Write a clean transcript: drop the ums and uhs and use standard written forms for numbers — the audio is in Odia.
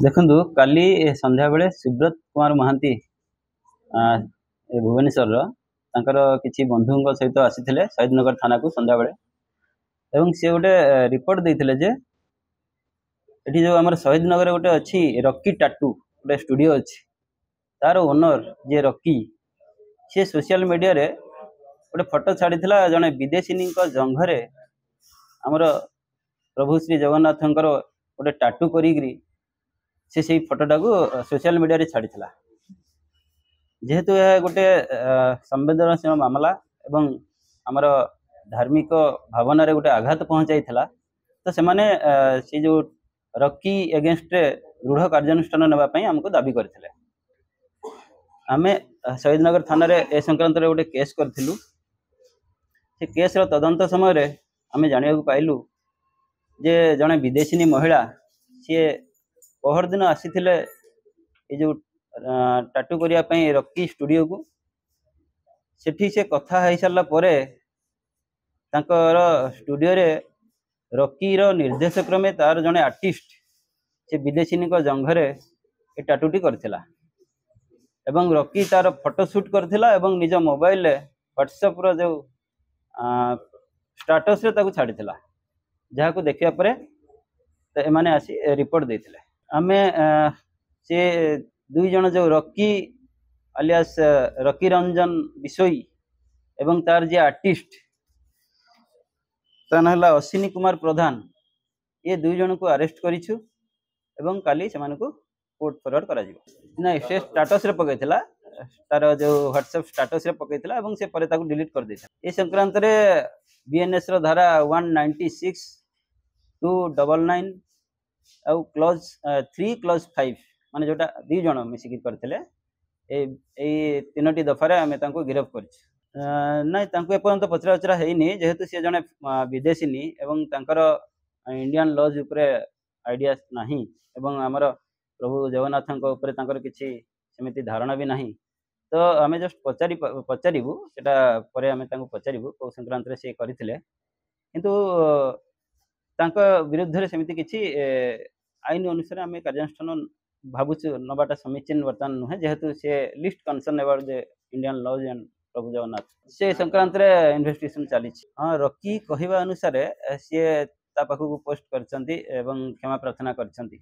ଦେଖନ୍ତୁ କାଲି ସନ୍ଧ୍ୟା ବେଳେ ସୁବ୍ରତ କୁମାର ମହାନ୍ତି ଏ ଭୁବନେଶ୍ୱରର ତାଙ୍କର କିଛି ବନ୍ଧୁଙ୍କ ସହିତ ଆସିଥିଲେ ଶହୀଦନଗର ଥାନାକୁ ସନ୍ଧ୍ୟାବେଳେ ଏବଂ ସେ ଗୋଟେ ରିପୋର୍ଟ ଦେଇଥିଲେ ଯେ ଏଠି ଯୋଉ ଆମର ଶହୀଦନଗରରେ ଗୋଟେ ଅଛି ରକି ଟାଟୁ ଗୋଟେ ଷ୍ଟୁଡିଓ ଅଛି, ତାର ଓନର ଯିଏ ରକି ସେ ସୋସିଆଲ ମିଡ଼ିଆରେ ଗୋଟେ ଫଟୋ ଛାଡ଼ିଥିଲା ଜଣେ ବିଦେଶୀଙ୍କ ଜଙ୍ଘରେ ଆମର ପ୍ରଭୁ ଶ୍ରୀ ଜଗନ୍ନାଥଙ୍କର ଗୋଟେ ଟାଟୁ କରିକିରି ସେ ସେଇ ଫଟୋଟାକୁ ସୋସିଆଲ ମିଡ଼ିଆରେ ଛାଡ଼ିଥିଲା। ଯେହେତୁ ଏହା ଗୋଟେ ସମ୍ବେଦନଶୀଳ ମାମଲା ଏବଂ ଆମର ଧାର୍ମିକ ଭାବନାରେ ଗୋଟେ ଆଘାତ ପହଞ୍ଚାଇଥିଲା, ତ ସେମାନେ ସେ ଯେଉଁ ରକି ଏଗେନଷ୍ଟରେ ଦୃଢ଼ କାର୍ଯ୍ୟାନୁଷ୍ଠାନ ନେବା ପାଇଁ ଆମକୁ ଦାବି କରିଥିଲେ। ଆମେ ଶହୀଦନଗର ଥାନାରେ ଏ ସଂକ୍ରାନ୍ତରେ ଗୋଟେ କେସ୍ କରିଥିଲୁ। ସେ କେସ୍ର ତଦନ୍ତ ସମୟରେ ଆମେ ଜାଣିବାକୁ ପାଇଲୁ ଯେ ଜଣେ ବିଦେଶୀ ମହିଳା ସିଏ ପହରଦିନ ଆସିଥିଲେ ଏ ଯେଉଁ ଟାଟୁ କରିବା ପାଇଁ ରକି ଷ୍ଟୁଡିଓକୁ। ସେଠି ସେ କଥା ହେଇସାରିଲା ପରେ ତାଙ୍କର ଷ୍ଟୁଡିଓରେ ରକିର ନିର୍ଦ୍ଦେଶ କ୍ରମେ ତାର ଜଣେ ଆର୍ଟିଷ୍ଟ ସେ ବିଦେଶୀଙ୍କ ଜଙ୍ଘରେ ଏ ଟାଟୁଟି କରିଥିଲା ଏବଂ ରକି ତାର ଫଟୋ ସୁଟ୍ କରିଥିଲା ଏବଂ ନିଜ ମୋବାଇଲରେ ହ୍ୱାଟ୍ସଆପ୍ର ଯେଉଁ ଷ୍ଟାଟସରେ ତାକୁ ଛାଡ଼ିଥିଲା, ଯାହାକୁ ଦେଖିବା ପରେ ଏମାନେ ଆସି ରିପୋର୍ଟ ଦେଇଥିଲେ। ଆମେ ସେ ଦୁଇ ଜଣ ଯେଉଁ ରକି ଆଲିଆସ ରକି ରଞ୍ଜନ ବିଶୋଇ ଏବଂ ତାର ଯିଏ ଆର୍ଟିଷ୍ଟ ତା ନାଁ ହେଲା ଅଶ୍ୱିନୀ କୁମାର ପ୍ରଧାନ, ଏ ଦୁଇ ଜଣଙ୍କୁ ଆରେଷ୍ଟ କରିଛୁ ଏବଂ କାଲି ସେମାନଙ୍କୁ କୋର୍ଟ ଫରୱାର୍ଡ କରାଯିବ। ନାଇଁ, ସେ ଷ୍ଟାଟସରେ ପକାଇଥିଲା, ତାର ଯେଉଁ ହ୍ୱାଟ୍ସଆପ୍ ଷ୍ଟାଟସରେ ପକାଇଥିଲା ଏବଂ ସେ ପରେ ତାକୁ ଡିଲିଟ୍ କରିଦେଇଥିଲା। ଏ ସଂକ୍ରାନ୍ତରେ ବିଏନ୍ଏସ୍ର ଧାରା 196(299) ଆଉ କ୍ଲଜ୍ 3 କ୍ଲଜ୍ 5 ମାନେ ଯେଉଁଟା ଦୁଇ ଜଣ ମିଶିକି କରିଥିଲେ, ଏଇ ତିନୋଟି ଦଫାରେ ଆମେ ତାଙ୍କୁ ଗିରଫ କରିଛୁ। ନାଇଁ, ତାଙ୍କୁ ଏପର୍ଯ୍ୟନ୍ତ ପଚରାଉଚରା ହେଇନି, ଯେହେତୁ ସେ ଜଣେ ବିଦେଶୀ ଏବଂ ତାଙ୍କର ଇଣ୍ଡିଆନ୍ ଲଜ୍ ଉପରେ ଆଇଡ଼ିଆ ନାହିଁ ଏବଂ ଆମର ପ୍ରଭୁ ଜଗନ୍ନାଥଙ୍କ ଉପରେ ତାଙ୍କର କିଛି ସେମିତି ଧାରଣା ବି ନାହିଁ। ତ ଆମେ ଜଷ୍ଟ ପଚାରିବୁ, ସେଟା ପରେ ଆମେ ତାଙ୍କୁ ପଚାରିବୁ କେଉଁ ସଂକ୍ରାନ୍ତରେ ସେ କରିଥିଲେ। କିନ୍ତୁ ତାଙ୍କ ବିରୁଦ୍ଧରେ ସେମିତି କିଛି ଆଇନ ଅନୁସାରେ ଆମେ କାର୍ଯ୍ୟାନୁଷ୍ଠାନ ଭାବୁଛୁ ନେବାଟା ସମୀଚୀନ ବର୍ତ୍ତମାନ ନୁହେଁ, ଯେହେତୁ ସେ list concern about the Indian lodge and ପ୍ରଭୁ ଜଗନ୍ନାଥ ସେ ସଂକ୍ରାନ୍ତରେ ଇନଭେଷ୍ଟିଗେସନ ଚାଲିଛି। ହଁ, ରକି କହିବା ଅନୁସାରେ ସିଏ ତା ପାଖକୁ ପୋଷ୍ଟ କରିଛନ୍ତି ଏବଂ କ୍ଷମା ପ୍ରାର୍ଥନା କରିଛନ୍ତି।